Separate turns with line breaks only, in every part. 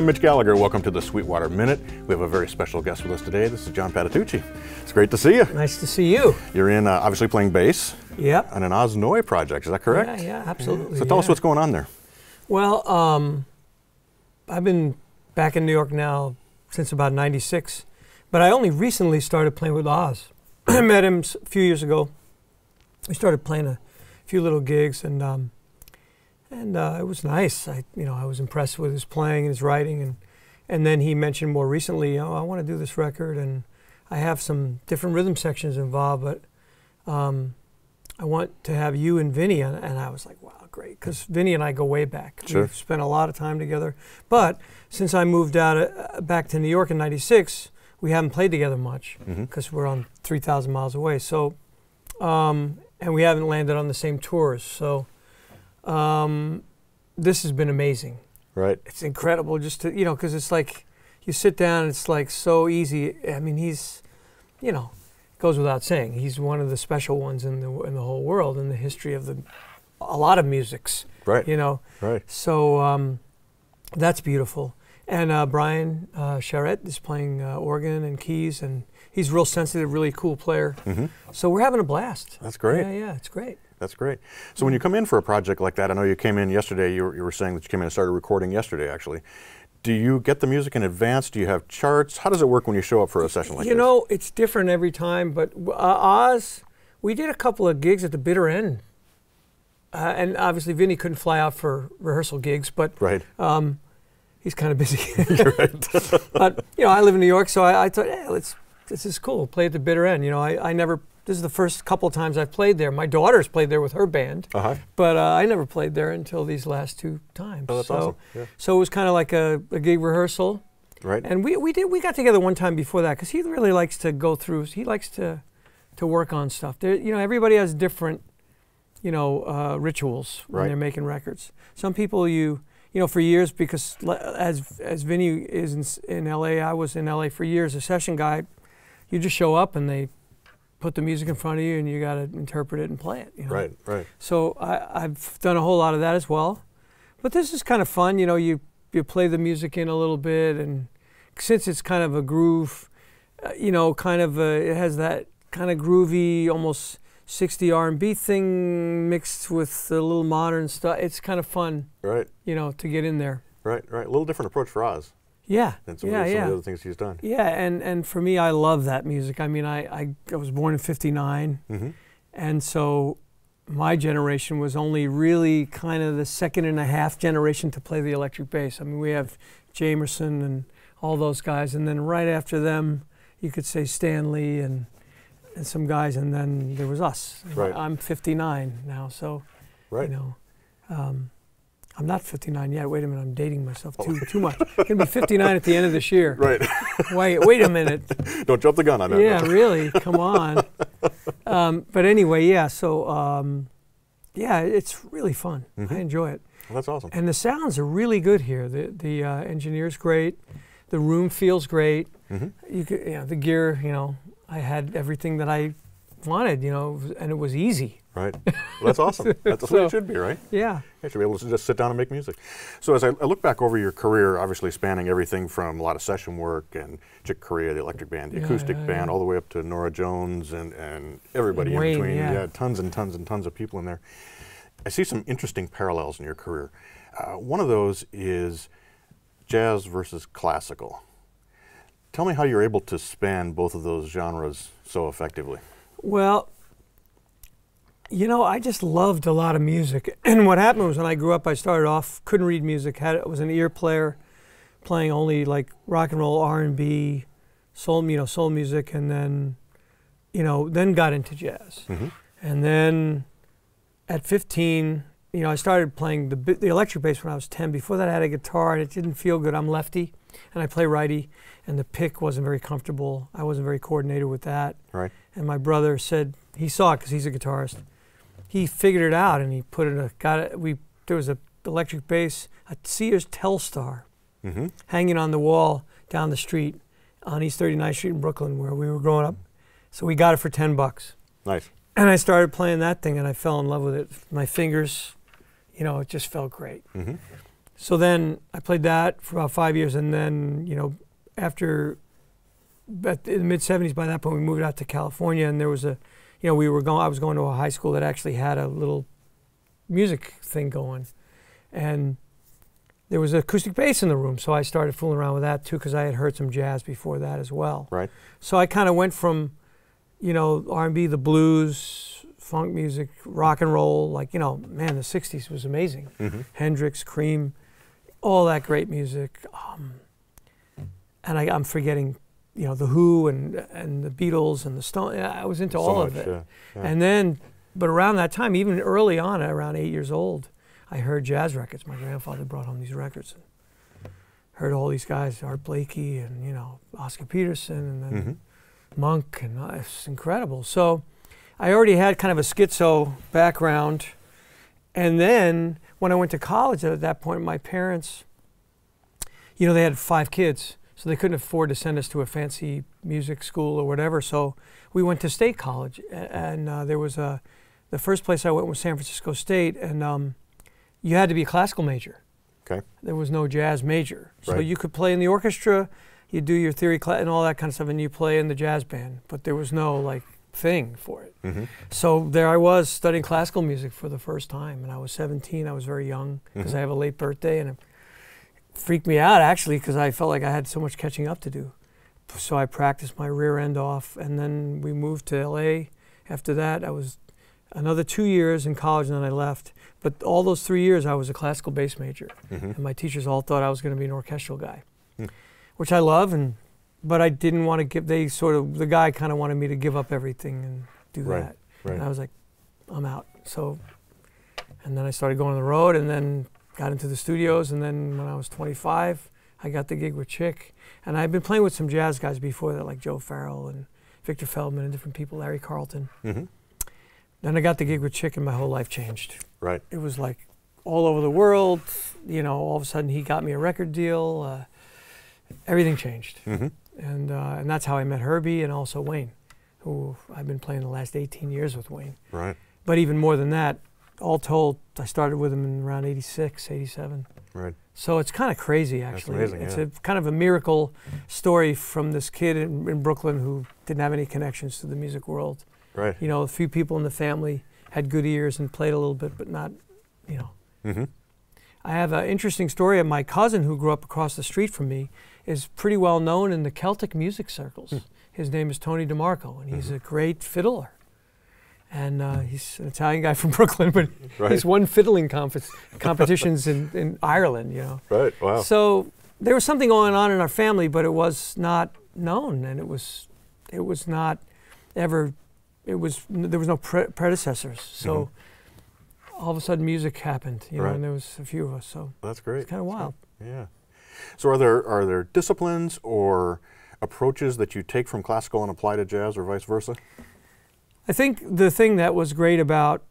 I'm Mitch Gallagher. Welcome to the Sweetwater Minute. We have a very special guest with us today. This is John Patitucci. It's great to see you.
Nice to see you.
You're in, obviously playing bass.
Yep.
On an Oz Noy project, is that correct?
Yeah, absolutely.
So tell us what's going on there.
Well, I've been back in New York now since about '96, but I only recently started playing with Oz. I met him a few years ago. We started playing a few little gigs, and it was nice. I was impressed with his playing and his writing, and then he mentioned more recently, oh, I want to do this record, and I have some different rhythm sections involved, but I want to have you and Vinnie, and I was like, wow, great, because Vinnie and I go way back.
Sure.
We've spent a lot of time together, but since I moved out back to New York in '96, we haven't played together much because we're on 3,000 miles away. So, and we haven't landed on the same tours. So, this has been amazing.
Right.
It's incredible just to, because it's like you sit down and it's like so easy. I mean, he's, goes without saying, he's one of the special ones in the whole world in the history of a lot of musics.
Right.
Right. So that's beautiful. And Brian Charette is playing organ and keys, and he's real sensitive, really cool player. So we're having a blast.
That's great.
Yeah, it's great.
That's great. So when you come in for a project like that, I know you came in yesterday, you were saying that you came in and started recording yesterday, actually. Do you get the music in advance? Do you have charts? How does it work when you show up for a session like this?
It's different every time, but Oz, we did a couple of gigs at the bitter end. And obviously Vinnie couldn't fly out for rehearsal gigs, but
right.
He's kind of busy.
You're right.
But, I live in New York, so I thought, hey, this is cool, play at the bitter end. I never, this is the first couple of times I've played there. My daughter's played there with her band, but I never played there until these last two times.
Oh, that's awesome. Yeah.
So it was kind of like a gig rehearsal.
Right.
And we got together one time before that because he really likes to go through, he likes to work on stuff. There, everybody has different, rituals when they're making records. Some people for years, because as Vinnie is in LA, I was in LA for years, a session guy, you just show up and they put the music in front of you and you got to interpret it and play it.
Right, right.
So I've done a whole lot of that as well. But this is kind of fun, you play the music in a little bit, and since it's kind of a groove, it has that kind of groovy, almost 60 R&B thing mixed with a little modern stuff. It's kind of fun,
right?
To get in there.
Right, right. A little different approach for Oz.
Yeah,
than some of the other things he's done.
Yeah, and for me, I love that music. I mean, I was born in '59, and so my generation was only really kind of the second and a half generation to play the electric bass. I mean, we have Jamerson and all those guys, and then right after them, you could say Stanley and some guys, and then there was us.
Right.
I'm 59 now, so I'm not 59 yet. Wait a minute, I'm dating myself too much. I'm gonna be 59 at the end of this year.
Right.
Wait a minute.
Don't jump the gun on that.
Yeah, really. Come on. But anyway, yeah. So it's really fun. I enjoy it.
Well, that's awesome.
And the sounds are really good here. The engineer's great. The room feels great. You could, the gear. I had everything that I wanted, and it was easy.
Right. Well, that's awesome. That's the way it should be, right?
Yeah.
You should be able to just sit down and make music. So as I look back over your career, obviously spanning everything from a lot of session work and Chick Corea, the electric band, the acoustic band, all the way up to Norah Jones and everybody in between. Yeah, tons and tons and tons of people in there. I see some interesting parallels in your career. One of those is jazz versus classical. Tell me how you're able to span both of those genres so effectively.
Well, I just loved a lot of music. And what happened was when I grew up, I started off, couldn't read music, was an ear player, playing only like rock and roll, R&B, soul music, and then, then got into jazz. And then at 15, I started playing the electric bass when I was 10. Before that, I had a guitar, and it didn't feel good. I'm lefty, and I play righty, and the pick wasn't very comfortable. I wasn't very coordinated with that.
Right.
And my brother said, he saw it because he's a guitarist. He figured it out, and he put it, there was a electric bass, a Sears Telstar, hanging on the wall down the street on East 39th Street in Brooklyn where we were growing up. So we got it for $10.
Nice.
And I started playing that thing, and I fell in love with it. My fingers, it just felt great. So then I played that for about 5 years, and then, you know, after, in the mid-'70s, by that point we moved out to California, and there was a, you know, I was going to a high school that actually had a little music thing going, and there was acoustic bass in the room, so I started fooling around with that too, because I had heard some jazz before that as well.
Right.
So I kind of went from, you know, R&B, the blues, funk music, rock and roll, like, you know, man, the 60s was amazing. Hendrix, Cream, all that great music. And I'm forgetting, you know, The Who and the Beatles and the Stones. I was into all of it.
Yeah.
And then, but around that time, even early on, around 8 years old, I heard jazz records. My grandfather brought home these records. And heard all these guys, Art Blakey and, you know, Oscar Peterson and then Monk, and it's incredible. So I already had kind of a schizo background. And then when I went to college at that point, my parents, you know, they had 5 kids. So they couldn't afford to send us to a fancy music school or whatever. So we went to state college. And there was the first place I went was San Francisco State. And you had to be a classical major.
Okay.
There was no jazz major. So
Right.
you could play in the orchestra, you do your theory class and all that kind of stuff, and you play in the jazz band. But there was no, like, thing for it. So there I was studying classical music for the first time. And I was 17. I was very young because I have a late birthday. And it freaked me out, actually, because I felt like I had so much catching up to do. So I practiced my rear end off. And then we moved to L.A. After that, I was another 2 years in college, and then I left. But all those 3 years, I was a classical bass major. And my teachers all thought I was going to be an orchestral guy, which I love. But I didn't want to give, the guy kind of wanted me to give up everything and do that.
Right.
And I was like, I'm out. So, and then I started going on the road, and then got into the studios. And then when I was 25, I got the gig with Chick. And I'd been playing with some jazz guys before that, like Joe Farrell and Victor Feldman and different people, Larry Carlton. Then I got the gig with Chick, and my whole life changed.
Right.
It was like all over the world. You know, all of a sudden he got me a record deal. Everything changed. And that's how I met Herbie and also Wayne, who I've been playing the last 18 years with Wayne.
Right.
But even more than that, all told, I started with him in around 86, 87.
Right.
So it's kind of crazy, actually.
That's amazing,
It's
yeah.
a kind of a miracle story from this kid in Brooklyn who didn't have any connections to the music world.
Right.
You know, a few people in the family had good ears and played a little bit, but not, you know. I have an interesting story of my cousin who grew up across the street from me, is pretty well known in the Celtic music circles. His name is Tony DeMarco, and he's a great fiddler. And he's an Italian guy from Brooklyn, but he's won fiddling competitions in Ireland, you know.
Right, wow.
So there was something going on in our family, but it was not known, and it was not ever, there was no predecessors. So all of a sudden music happened, you know, and there was a few of us, so
that's great.
It's kind of wild.
Yeah. So are there disciplines or approaches that you take from classical and apply to jazz, or vice versa?
I think the thing that was great about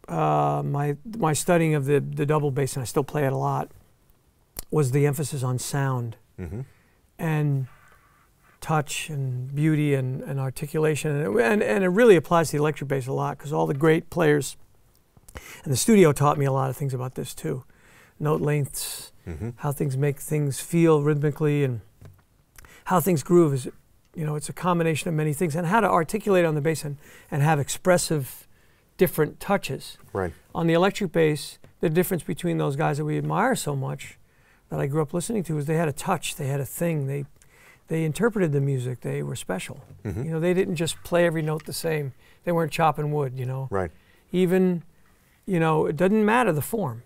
my studying of the double bass, and I still play it a lot, was the emphasis on sound and touch and beauty and articulation. And it really applies to the electric bass a lot, because all the great players, and the studio taught me a lot of things about this too. Note lengths, how things make things feel rhythmically, and how things groove is, you know, it's a combination of many things, and how to articulate on the bass and have expressive different touches.
Right.
On the electric bass, the difference between those guys that we admire so much, that I grew up listening to, is they had a touch, they had a thing, they interpreted the music, they were special. You know, they didn't just play every note the same. They weren't chopping wood, you know.
Right.
Even, you know, it doesn't matter the form.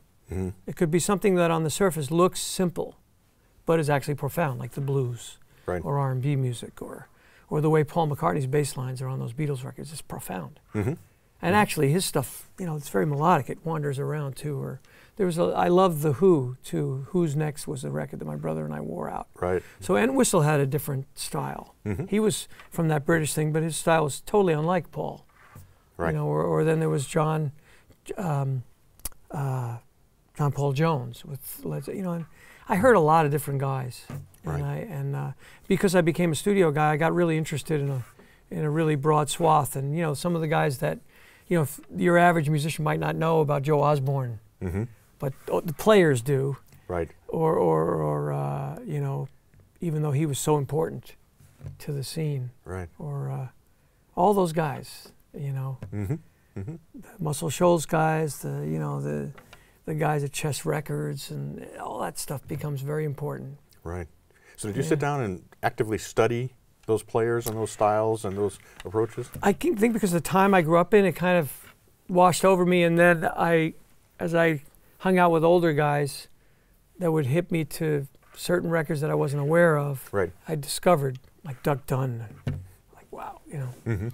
It could be something that on the surface looks simple, but is actually profound, like the blues. Or R&B music, or the way Paul McCartney's bass lines are on those Beatles records. It's profound. And actually his stuff, you know, it's very melodic. It wanders around too. Or I love The Who too. Who's Next was a record that my brother and I wore out.
Right.
So Entwistle had a different style. He was from that British thing, but his style was totally unlike Paul. Right. You know, or then there was John Paul Jones with, you know, and I heard a lot of different guys. And because I became a studio guy, I got really interested in a really broad swath. And, you know, some of the guys that, you know, your average musician might not know about Joe Osborne, but the players do.
Right.
Or you know, even though he was so important to the scene.
Right.
Or all those guys, you know.
Mm-hmm. Mm-hmm.
The Muscle Shoals guys, the guys at Chess Records, and all that stuff becomes very important.
Right. So did you sit down and actively study those players and those styles and those approaches?
I think because of the time I grew up in, it kind of washed over me, and then as I hung out with older guys that would hit me to certain records that I wasn't aware of,
right.
I discovered, like Duck Dunn, like, wow, you know.
Mm-hmm.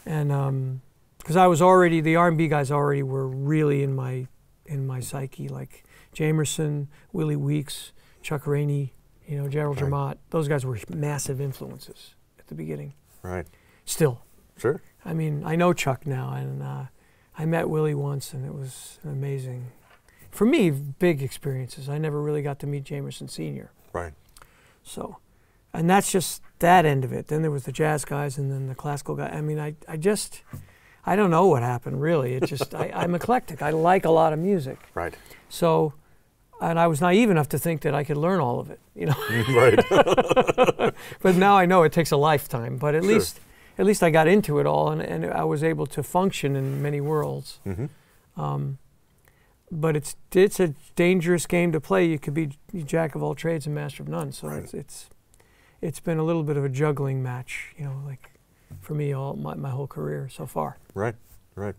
And because I was already, the R&B guys already were really in my psyche, like Jamerson, Willie Weeks, Chuck Rainey, you know, Gerald Jermott. Those guys were massive influences at the beginning.
Right.
Still.
Sure.
I mean, I know Chuck now, and I met Willie once, and it was amazing. For me, big experiences. I never really got to meet Jamerson Sr.
Right.
So, and that's just that end of it. Then there was the jazz guys, and then the classical guy. I mean, I don't know what happened, really. It just, I'm eclectic. I like a lot of music.
Right.
So, and I was naive enough to think that I could learn all of it, you know.
Right.
But now I know it takes a lifetime. But at least I got into it all, and I was able to function in many worlds.
Mm-hmm.
But it's a dangerous game to play. You could be jack of all trades and master of none. So
right.
it's been a little bit of a juggling match, you know, like for me all my whole career so far.
Right. Right.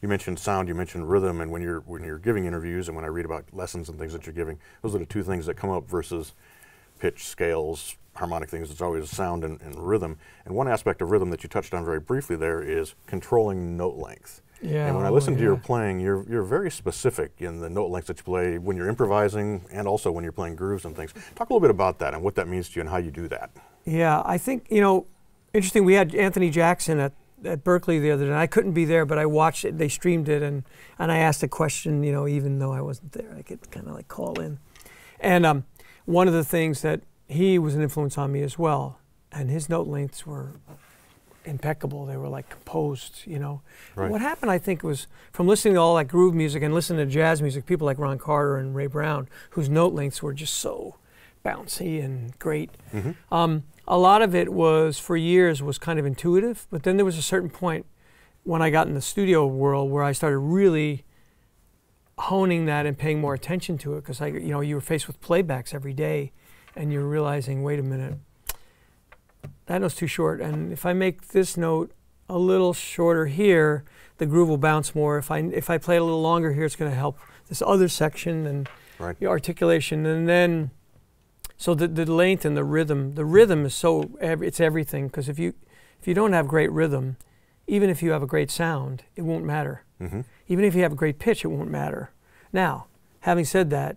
You mentioned sound, you mentioned rhythm, and when you're giving interviews and when I read about lessons and things that you're giving, those are the two things that come up versus pitch, scales, harmonic things. It's always sound and rhythm. And one aspect of rhythm that you touched on very briefly there is controlling note length.
Yeah.
And when I listen to your playing, you're very specific in the note lengths that you play when you're improvising and also when you're playing grooves and things. Talk a little bit about that and what that means to you and how you do that.
Yeah, I think, you know, interesting, we had Anthony Jackson at Berkeley the other day. I couldn't be there, but I watched it. They streamed it, and I asked a question, you know, even though I wasn't there. I could kind of like call in. And one of the things that he was an influence on me as well, and his note lengths were impeccable. They were like composed, you know.
Right.
What happened, I think, was from listening to all that groove music and listening to jazz music, people like Ron Carter and Ray Brown, whose note lengths were just so bouncy and great.
Mm-hmm.
A lot of it was, for years, was kind of intuitive, but then there was a certain point when I got in the studio world where I started really honing that and paying more attention to it, because you know, you were faced with playbacks every day, and you're realizing, wait a minute, that note's too short, and if I make this note a little shorter here, the groove will bounce more. If I play it a little longer here, it's going to help this other section and
right.
the articulation, and then. So the length and the rhythm is it's everything, because if you don't have great rhythm, even if you have a great sound, it won't matter.
Mm-hmm.
Even if you have a great pitch, it won't matter. Now, having said that,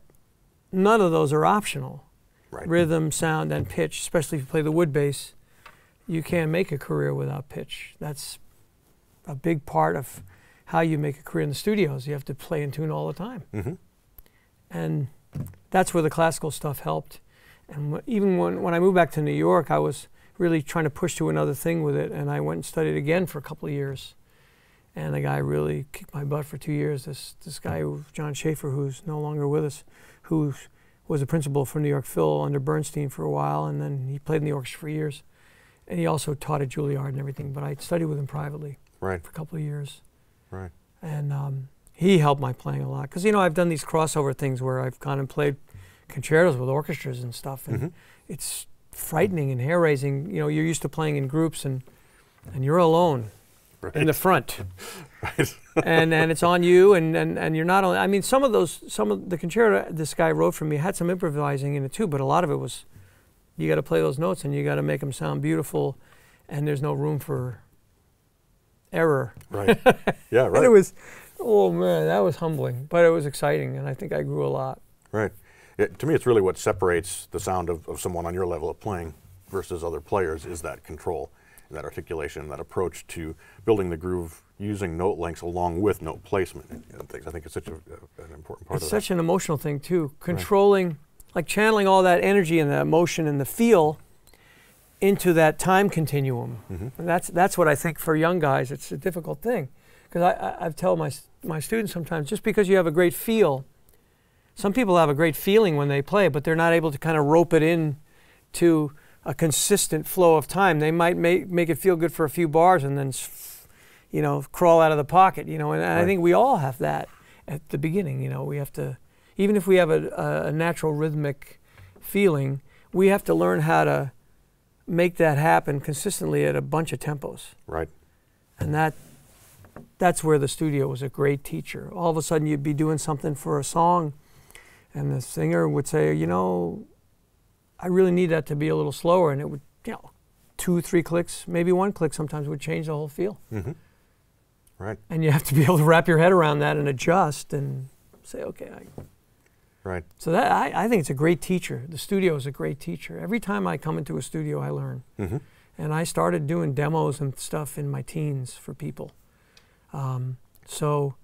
none of those are optional.
Right.
Rhythm, sound, and pitch, especially if you play the wood bass, you can't make a career without pitch. That's a big part of how you make a career in the studios. You have to play in tune all the time.
Mm-hmm.
And that's where the classical stuff helped. And even when I moved back to New York, I was really trying to push to another thing with it, and I went and studied again for a couple of years. And the guy really kicked my butt for 2 years. This guy, John Schaefer, who's no longer with us, who was a principal for New York Phil under Bernstein for a while, and then he played in the orchestra for years. And he also taught at Juilliard and everything, but I studied with him privately for a couple of years.
Right.
And he helped my playing a lot, because, you know, I've done these crossover things where I've gone and played concertos with orchestras and stuff, and
mm-hmm.
it's frightening and hair-raising. You know, you're used to playing in groups, and you're alone
right.
in the front,
right.
and it's on you, and you're not only. I mean, some of the concerto this guy wrote for me had some improvising in it too, but a lot of it was you got to play those notes and you got to make them sound beautiful, and there's no room for error.
Right. Yeah. Right.
And it was, oh man, that was humbling, but it was exciting, and I think I grew a lot.
Right. To me, it's really what separates the sound of someone on your level of playing versus other players is that control, that articulation, that approach to building the groove using note lengths along with note placement and things. I think it's such an important part of that.
It's such an emotional thing too, controlling, like channeling all that energy and the emotion and the feel into that time continuum.
Mm-hmm.
And that's what I think for young guys, it's a difficult thing. Because I've told my students sometimes, just because you have a great feel, Some people have a great feeling when they play, but they're not able to kind of rope it in to a consistent flow of time. They might make it feel good for a few bars and then, you know, crawl out of the pocket, you know. And I think we all have that at the beginning, you know. We have to, even if we have a natural rhythmic feeling, we have to learn how to make that happen consistently at a bunch of tempos.
Right.
And that's where the studio was a great teacher. All of a sudden you'd be doing something for a song and the singer would say, you know, I really need that to be a little slower, and it would, you know, 2, 3 clicks, maybe 1 click sometimes would change the whole feel.
Mm-hmm. Right.
And you have to be able to wrap your head around that and adjust and say, okay.
Right.
So that I think it's a great teacher. The studio is a great teacher. Every time I come into a studio, I learn. Mm-hmm. And I started doing demos and stuff in my teens for people. So,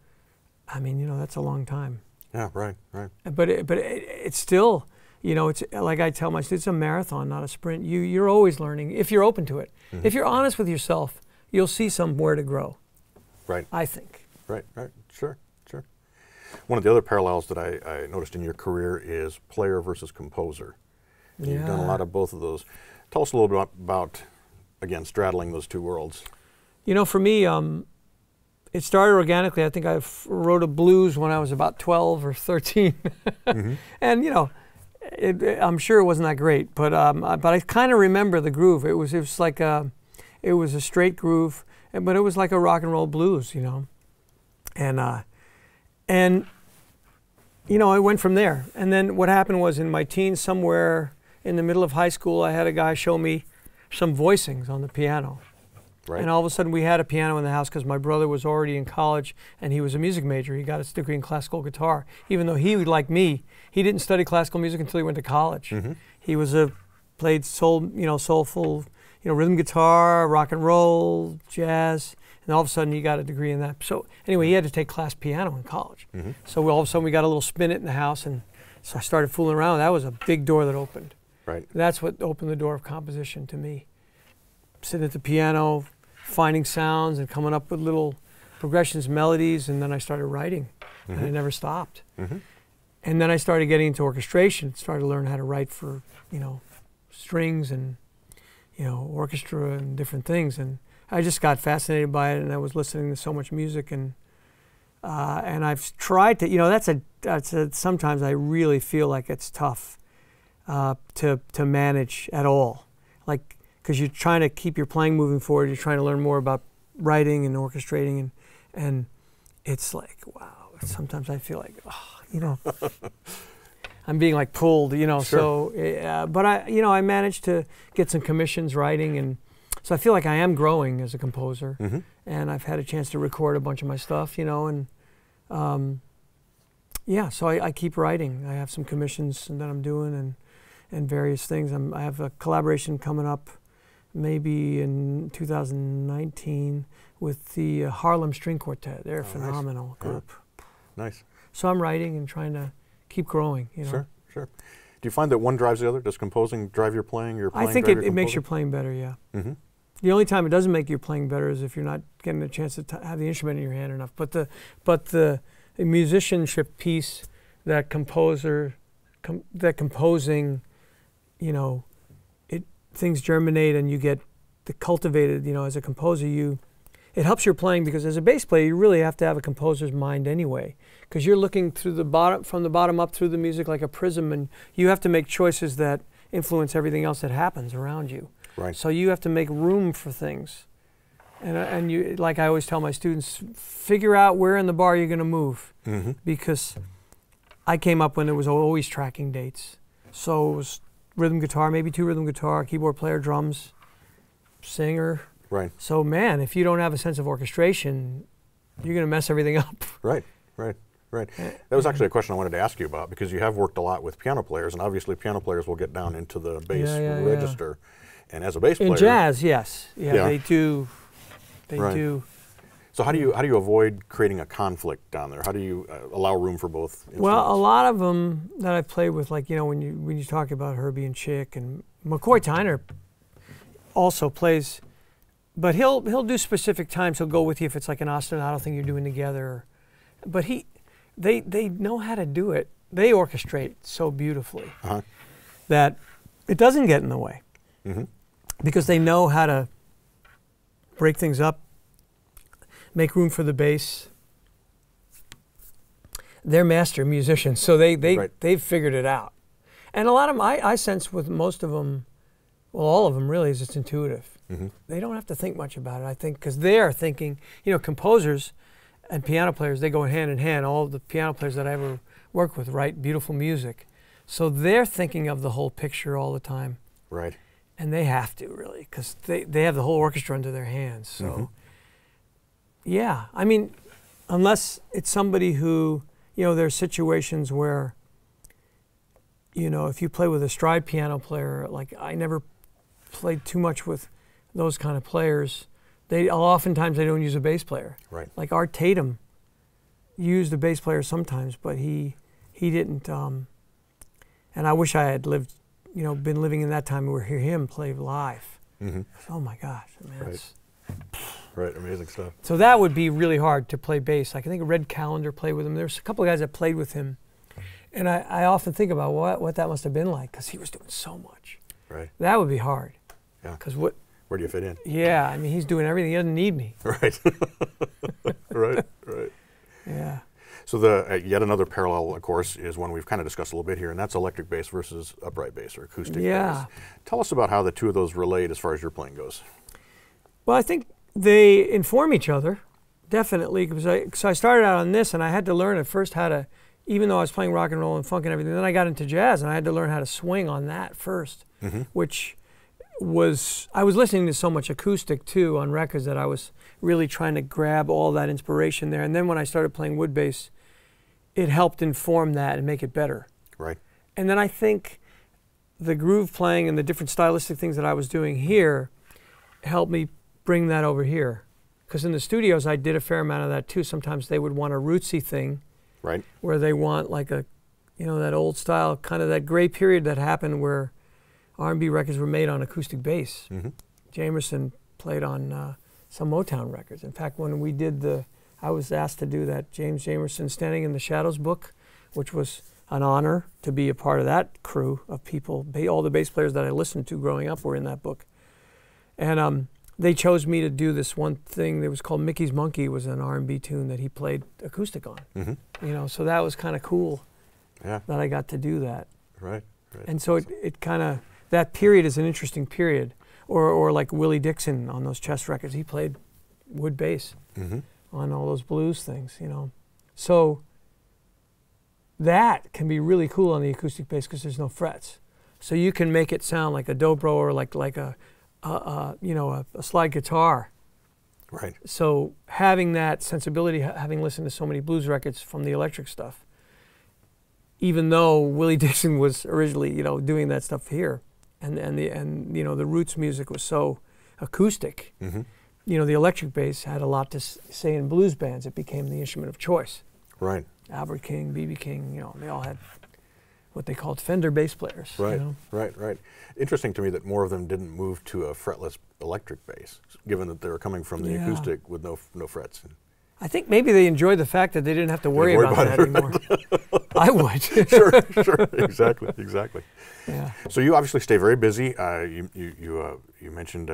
I mean, you know, that's a long time.
Yeah, right, right.
But it's still, you know, it's like I tell my students, it's a marathon, not a sprint. You're always learning if you're open to it. Mm-hmm. If you're honest with yourself, you'll see somewhere to grow.
Right.
I think.
Right, right, sure, sure. One of the other parallels that I noticed in your career is player versus composer. And you've done a lot of both of those. Tell us a little bit about, again, straddling those two worlds. You know,
for me, it started organically. I think I wrote a blues when I was about 12 or 13. Mm-hmm. And, you know, I'm sure it wasn't that great, but I kind of remember the groove. It was like it was a straight groove, but it was like a rock and roll blues, you know. And you know, I went from there. And then what happened was in my teens, somewhere in the middle of high school, I had a guy show me some voicings on the piano. Right. And all of a sudden we had a piano in the house because my brother was already in college and he was a music major. He got his degree in classical guitar. Even though he, like me, he didn't study classical music until he went to college. Mm-hmm. He was played soulful, you know, rhythm guitar, rock and roll, jazz, and all of a sudden he got a degree in that. So anyway, he had to take class piano in college. Mm-hmm. So all of a sudden we got a little spin it in the house, and so I started fooling around. That was a big door that opened. Right. That's what opened the door of composition to me. Sitting at the piano, finding sounds and coming up with little progressions, melodies, and then I started writing, mm-hmm. and I never stopped. Mm-hmm. And then I started getting into orchestration, started to learn how to write for, you know, strings and, you know, orchestra and different things. And I just got fascinated by it, and I was listening to so much music, and I've tried to, you know, that's sometimes I really feel like it's tough to manage at all, like, because you're trying to keep your playing moving forward. You're trying to learn more about writing and orchestrating, and it's like, wow. Sometimes I feel like, oh, you know, I'm being like pulled, you know. Sure. So, but I managed to get some commissions writing, and so I feel like I am growing as a composer, mm-hmm. and I've had a chance to record a bunch of my stuff, you know, and yeah. So I keep writing. I have some commissions that I'm doing, and various things. I have a collaboration coming up, maybe in 2019, with the Harlem String Quartet. They're a phenomenal group. Yeah. Nice. So I'm writing and trying to keep growing, you know.
Sure, sure. Do you find that one drives the other? Does composing drive your playing? Your playing
I think it makes your playing better, yeah. Mm-hmm. The only time it doesn't make your playing better is if you're not getting a chance to have the instrument in your hand enough. But the musicianship piece, that composing, you know, things germinate and you get cultivated, you know, as a composer, it helps your playing, because as a bass player, you really have to have a composer's mind anyway, because you're looking through from the bottom up through the music like a prism, and you have to make choices that influence everything else that happens around you. Right. So you have to make room for things, and you, like I always tell my students, figure out where in the bar you're going to move, mm-hmm. because I came up when there was always tracking dates, so it was rhythm guitar, maybe 2 rhythm guitar, keyboard player, drums, singer. Right. So, man, if you don't have a sense of orchestration, you're going to mess everything up. Right, right, right. That was actually a question I wanted to ask you about, because you have worked a lot with piano players, and obviously piano players will get down into the bass register. Yeah. And as a bass player... In jazz, yes. Yeah, they do. They do.
So how do you avoid creating a conflict down there? How do you allow room for both instruments?
Well, a lot of them that I've played with, like, you know, when you talk about Herbie and Chick, and McCoy Tyner also plays... But he'll do specific times. He'll go with you if it's like an ostinato thing you're doing together. But they know how to do it. they orchestrate so beautifully that it doesn't get in the way because they know how to break things up, make room for the bass. They're master musicians, so they've figured it out. And a lot of them, I sense with most of them, well, all of them really, is it's intuitive. They don't have to think much about it, I think, because they are thinking, you know, composers and piano players, they go hand in hand. All the piano players that I ever work with write beautiful music. So they're thinking of the whole picture all the time. Right. And they have to, really, because they have the whole orchestra under their hands. So, yeah, I mean, unless it's somebody who, you know, there's situations where, you know, if you play with a stride piano player, like I never played too much with those kind of players. Oftentimes they don't use a bass player. Right. Like Art Tatum used a bass player sometimes, but he didn't. And I wish I had lived, you know, been living in that time where hear him play live. Oh my gosh, man.
Right, amazing stuff.
So that would be really hard to play bass. Like I think Red Callender played with him. There's a couple of guys that played with him, and I often think about what that must have been like because he was doing so much. Right. That would be hard. Yeah. Because
where do you fit in?
Yeah, I mean, he's doing everything. He doesn't need me.
Right. Right.
Yeah.
So the yet another parallel, of course, is one we've kind of discussed a little bit here, and that's electric bass versus upright bass or acoustic bass. Tell us about how the two of those relate as far as your playing goes.
Well, I think they inform each other, definitely, because I started out on this, and I had to learn at first how to, even though I was playing rock and roll and funk and everything, then I got into jazz, and I had to learn how to swing on that first, which I was listening to so much acoustic too on records that I was really trying to grab all that inspiration there. And then when I started playing wood bass, it helped inform that and make it better. Right. And then I think the groove playing and the different stylistic things that I was doing here helped me bring that over here. Because in the studios, I did a fair amount of that too. Sometimes they would want a rootsy thing. Right. Where they want like a, you know, that old style, kind of that gray period that happened where R&B records were made on acoustic bass. Jamerson played on some Motown records. In fact, when we did I was asked to do that James Jamerson Standing in the Shadows book, which was an honor to be a part of that crew of people. All the bass players that I listened to growing up were in that book. And they chose me to do this one thing that was called Mickey's Monkey. It was an R&B tune that he played acoustic on. You know, so that was kind of cool that I got to do that. Right. And so it kind of, that period is an interesting period. Or like Willie Dixon on those chess records. He played wood bass on all those blues things, you know. So that can be really cool on the acoustic bass because there's no frets. So you can make it sound like a dobro or like a slide guitar. Right. So having that sensibility, having listened to so many blues records from the electric stuff, even though Willie Dixon was originally, you know, doing that stuff here, and you know, the roots music was so acoustic. You know, the electric bass had a lot to say in blues bands. It became the instrument of choice. Right. Albert King, B.B. King, you know, they all had what they called Fender bass players. Right, you know? Right. Interesting to me that more of them didn't move to a fretless electric bass, given that they were coming from the acoustic with no frets. I think maybe they enjoyed the fact that they didn't have to worry about that anymore. I would.
Sure, exactly.
Yeah.
So you obviously stay very busy. You mentioned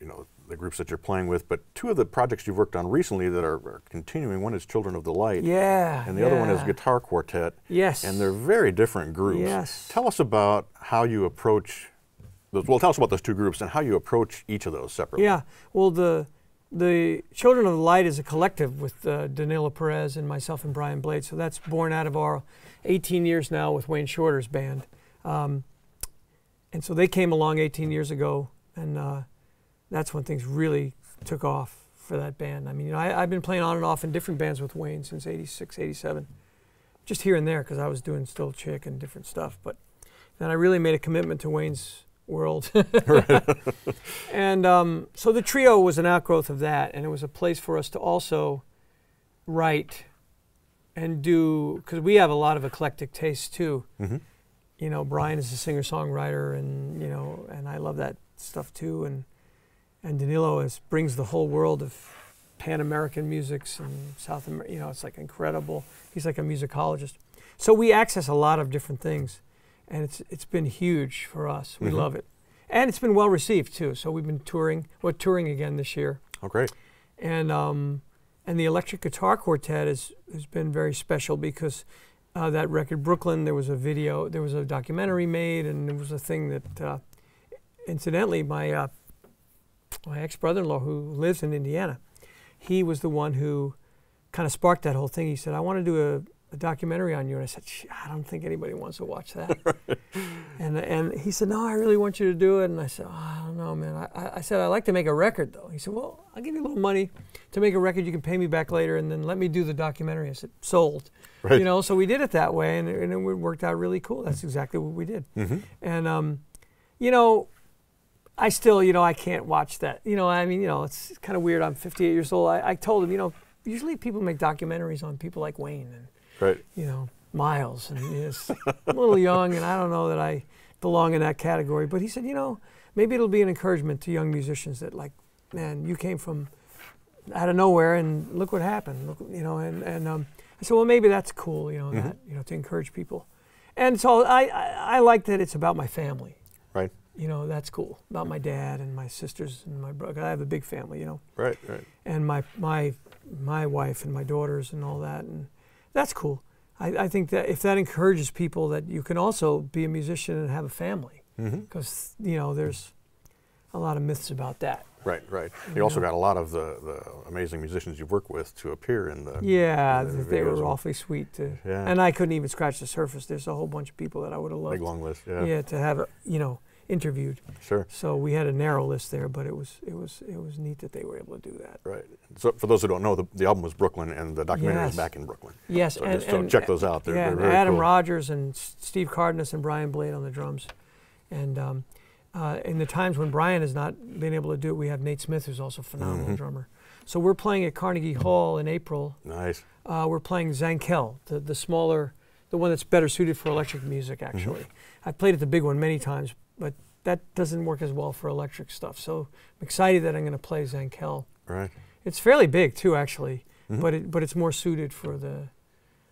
you know, the groups that you're playing with, but two of the projects you've worked on recently that are continuing. One is Children of the Light.
Yeah.
And the other one is Guitar Quartet.
Yes.
And they're very different groups.
Yes.
Tell us about how you approach those. Well, tell us about those two groups and how you approach each of those separately.
Yeah. Well, the Children of the Light is a collective with Danilo Perez and myself and Brian Blade. So that's born out of our 18 years now with Wayne Shorter's band. And so they came along 18 years ago, and that's when things really took off for that band. I mean, you know, I've been playing on and off in different bands with Wayne since 86, 87, just here and there because I was doing Still Chick and different stuff. But then I really made a commitment to Wayne's world. And so the trio was an outgrowth of that, and it was a place for us to also write and do, because we have a lot of eclectic tastes too. You know, Brian is a singer-songwriter, and you know, and I love that stuff too. And Danilo brings the whole world of Pan-American musics and South America. You know, it's like incredible. He's like a musicologist. So we access a lot of different things, and it's been huge for us. We love it. And it's been well received too. So we've been touring. We're touring again this year.
Oh, great.
And the electric guitar quartet has been very special because that record, Brooklyn, there was a video, there was a documentary made, and there was a thing that, incidentally, my ex-brother-in-law who lives in Indiana, he was the one who kind of sparked that whole thing. He said, I want to do a documentary on you. And I said, I don't think anybody wants to watch that. and he said, no, I really want you to do it. And I said, oh, I don't know, man. I said, I'd like to make a record, though. He said, well, I'll give you a little money to make a record. You can pay me back later, and then let me do the documentary. I said, sold.
Right.
You know, so we did it that way, and it worked out really cool. That's exactly what we did. And, you know, I still, you know, I can't watch that. You know, I mean, you know, it's kind of weird. I'm 58 years old. I told him, you know, usually people make documentaries on people like Wayne and, you know, Miles. And he's a little young, and I don't know that I belong in that category. But he said, you know, maybe it'll be an encouragement to young musicians that, like, man, you came from out of nowhere, and look what happened. Look, you know, and I said, well, maybe that's cool, you know, that, you know, to encourage people. And so I like that it's about my family.
Right.
You know, that's cool. About my dad and my sisters and my brother. I have a big family, you know.
Right.
And my wife and my daughters and all that, and that's cool. I think that if that encourages people, that you can also be a musician and have a family, because you know there's a lot of myths about that.
Right. You also got a lot of the amazing musicians you've worked with to appear in the
they were awfully sweet too. And I couldn't even scratch the surface. There's a whole bunch of people that I would have loved.
Big long list.
Yeah, to have you know, interviewed.
Sure.
So we had a narrow list there, but it was neat that they were able to do that.
Right. So for those who don't know, the album was Brooklyn, and the documentary is back in Brooklyn.
Yes.
So and check those out. They're very
Adam
cool.
Rogers and Steve Cardenas and Brian Blade on the drums. And in the times when Brian has not been able to do it, we have Nate Smith, who's also a phenomenal drummer. So we're playing at Carnegie Hall in April.
Nice.
We're playing Zankel, the smaller, the one that's better suited for electric music, actually. I've played at the big one many times, but that doesn't work as well for electric stuff. So I'm excited that I'm going to play Zankel.
Right.
It's fairly big too, actually, but it's more suited for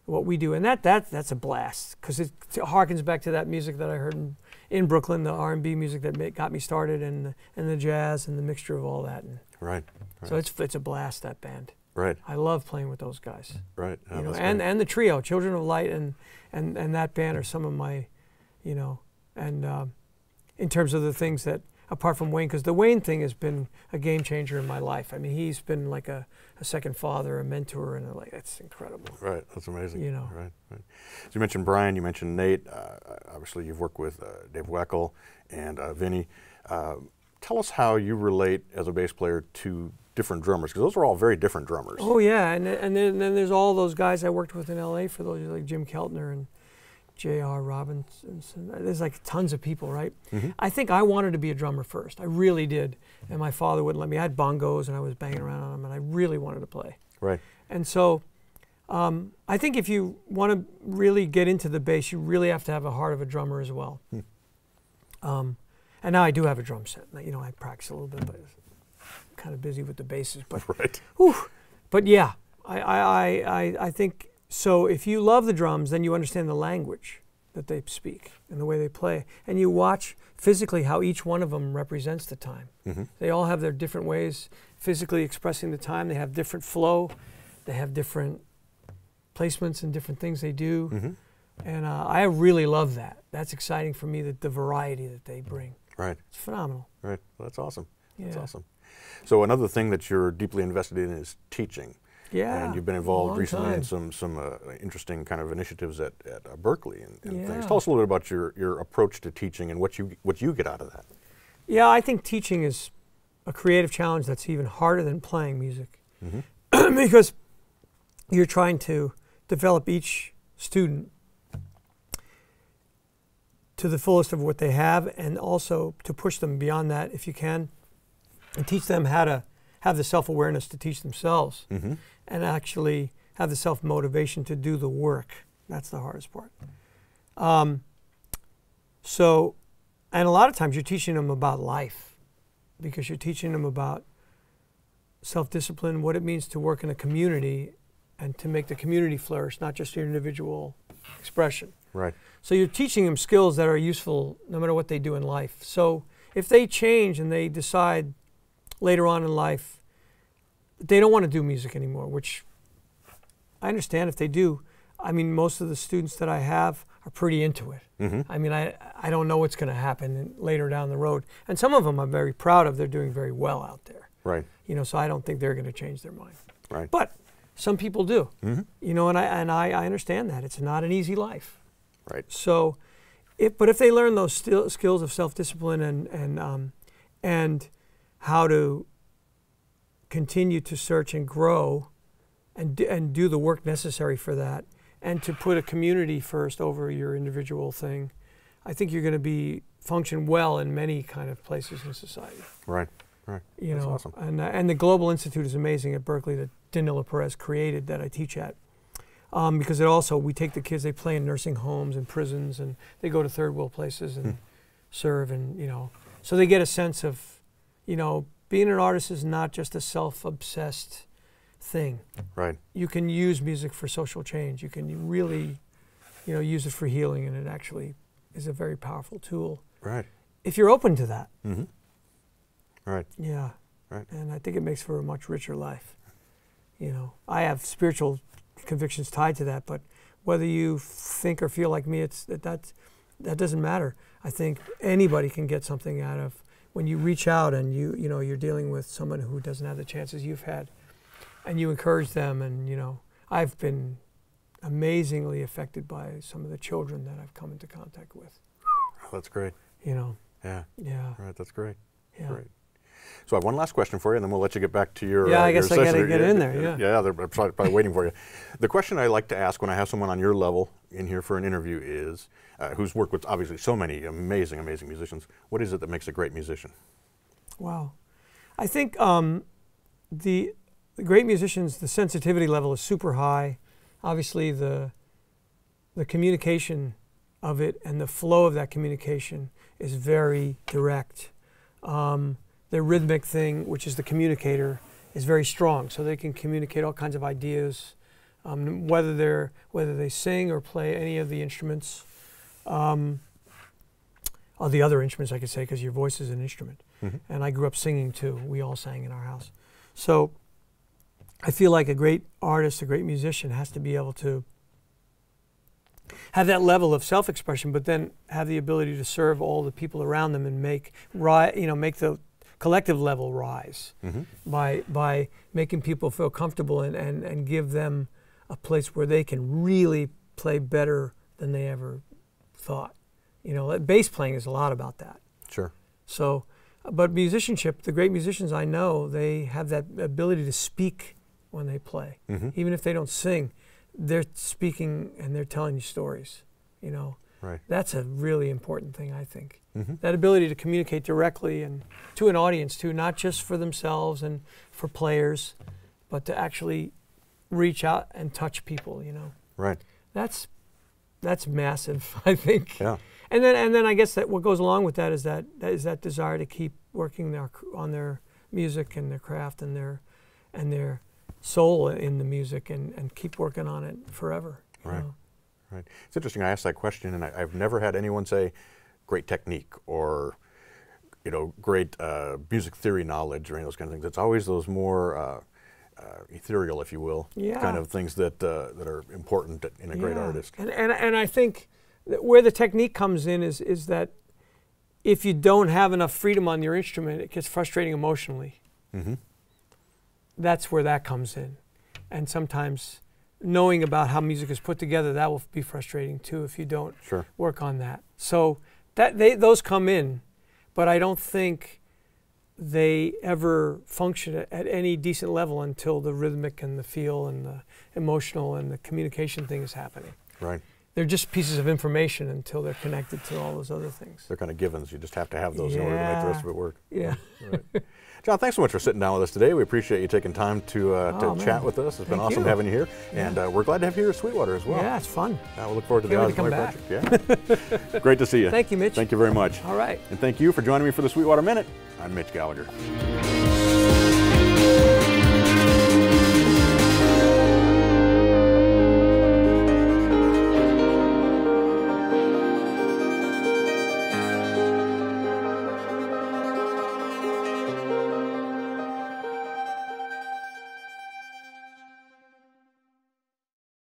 what we do, and that's a blast because it harkens back to that music that I heard in Brooklyn, the R&B music that got me started, and the jazz and the mixture of all that. And
right.
So it's a blast, that band.
Right.
I love playing with those guys.
Right.
You know, and the trio, Children of Light, and that band are some of my, you know, and in terms of the things that, apart from Wayne, because the Wayne thing has been a game changer in my life. I mean, he's been like a second father, a mentor, and like it's incredible.
Right, that's amazing.
You know.
Right. So you mentioned Brian, you mentioned Nate. Obviously, you've worked with Dave Weckl and Vinnie. Tell us how you relate as a bass player to different drummers, because those are all very different drummers.
Oh yeah, and then there's all those guys I worked with in L.A. for those, like Jim Keltner and J.R. Robinson. There's like tons of people, right? I think I wanted to be a drummer first. I really did. And my father wouldn't let me. I had bongos and I was banging around on them, and I really wanted to play. Right. And so I think if you want to really get into the bass, you really have to have a heart of a drummer as well. And now I do have a drum set. You know, I practice a little bit, but I'm kind of busy with the basses. But, but yeah, I think... So if you love the drums, then you understand the language that they speak and the way they play. And you watch physically how each one of them represents the time. They all have their different ways physically expressing the time. They have different flow. They have different placements and different things they do. And I really love that. That's exciting for me, the variety that they bring. Right. It's phenomenal.
Right. Well, that's awesome.
Yeah.
That's awesome. So another thing that you're deeply invested in is teaching.
Yeah,
and you've been involved recently in some interesting kind of initiatives at Berkeley and things. Tell us a little bit about your approach to teaching and what you get out of that.
Yeah, I think teaching is a creative challenge that's even harder than playing music, because you're trying to develop each student to the fullest of what they have, and also to push them beyond that if you can, and teach them how to have the self-awareness to teach themselves. And actually have the self-motivation to do the work. That's the hardest part. So, and a lot of times you're teaching them about life, because you're teaching them about self-discipline, what it means to work in a community and to make the community flourish, not just your individual expression.
Right.
So you're teaching them skills that are useful no matter what they do in life. So if they change and they decide later on in life they don't want to do music anymore, which I understand if they do. I mean, most of the students that I have are pretty into it.
Mm-hmm.
I mean, I don't know what's going to happen later down the road. And some of them I'm very proud of. They're doing very well out there.
Right.
You know, so I don't think they're going to change their mind.
Right.
But some people do.
Mm-hmm.
You know, and I understand that. It's not an easy life.
Right.
So, but if they learn those skills of self-discipline and how to continue to search and grow and do the work necessary for that, and to put a community first over your individual thing, I think you're going to function well in many kind of places in society.
Right, right.
You
That's
know,
awesome.
And the Global Institute is amazing at Berkeley that Danilo Perez created that I teach at. Because we take the kids, they play in nursing homes and prisons, and they go to third world places and serve, and, you know, so they get a sense of, you know, being an artist is not just a self-obsessed thing.
Right.
You can use music for social change. You can really, you know, use it for healing, and it actually is a very powerful tool.
Right.
If you're open to that.
Mm-hmm. Right.
Yeah.
Right.
And I think it makes for a much richer life. You know, I have spiritual convictions tied to that, but whether you think or feel like me, that doesn't matter. I think anybody can get something out of when you reach out and you know, you're dealing with someone who doesn't have the chances you've had, and you encourage them. And, you know, I've been amazingly affected by some of the children that I've come into contact with.
Oh, that's great.
You know.
Yeah.
Yeah.
Right. That's great.
Yeah.
Great. So I have one last question for you, and then we'll let you get back to your
I guess
your
I got to
session.
get in there. Yeah.
Yeah, they're probably waiting for you. The question I like to ask when I have someone on your level in here for an interview is, who's worked with obviously so many amazing musicians, what is it that makes a great musician?
Wow. I think the great musicians, the sensitivity level is super high. Obviously, the communication of it and the flow of that communication is very direct. The rhythmic thing, which is the communicator, is very strong, so they can communicate all kinds of ideas, whether they sing or play any of the instruments, or the other instruments, I could say, because your voice is an instrument. Mm-hmm. And I grew up singing too. We all sang in our house. So I feel like a great artist, a great musician, has to be able to have that level of self-expression, but then have the ability to serve all the people around them and make the collective level rise. Mm-hmm. by making people feel comfortable and give them a place where they can really play better than they ever thought. You know, bass playing is a lot about that.
Sure.
So, but musicianship, the great musicians I know, they have that ability to speak when they play. Mm-hmm. Even if they don't sing, they're speaking and they're telling you stories, you know.
Right.
That's a really important thing, I think.
Mm-hmm.
That ability to communicate directly and to an audience too, not just for themselves and for players, but to actually reach out and touch people, you know.
Right.
That's massive, I think.
Yeah.
And then I guess that what goes along with that is that desire to keep working on their music and their craft and their soul in the music and keep working on it forever.
Right.
Know?
Right. It's interesting. I asked that question, and I've never had anyone say great technique or, you know, great music theory knowledge or any of those kind of things. It's always those more ethereal, if you will, kind of things that are important in a great artist.
And I think that where the technique comes in is that if you don't have enough freedom on your instrument, it gets frustrating emotionally. Mm-hmm. That's where that comes in. And sometimes knowing about how music is put together, that will be frustrating too if you don't work on that. So those come in, but I don't think they ever function at any decent level until the rhythmic and the feel and the emotional and the communication thing is happening.
Right.
They're just pieces of information until they're connected to all those other things.
They're kind of givens. You just have to have those in order to make the rest of it work.
Yeah.
Right. John, thanks so much for sitting down with us today. We appreciate you taking time to chat with us. It's been awesome having you here. Yeah. And we're glad to have you here at Sweetwater as well.
Yeah, it's fun.
We'll look forward to the Oz Noy project. Yeah. Great to see you.
Thank you, Mitch.
Thank you very much.
All right.
And thank you for joining me for the Sweetwater Minute. I'm Mitch Gallagher.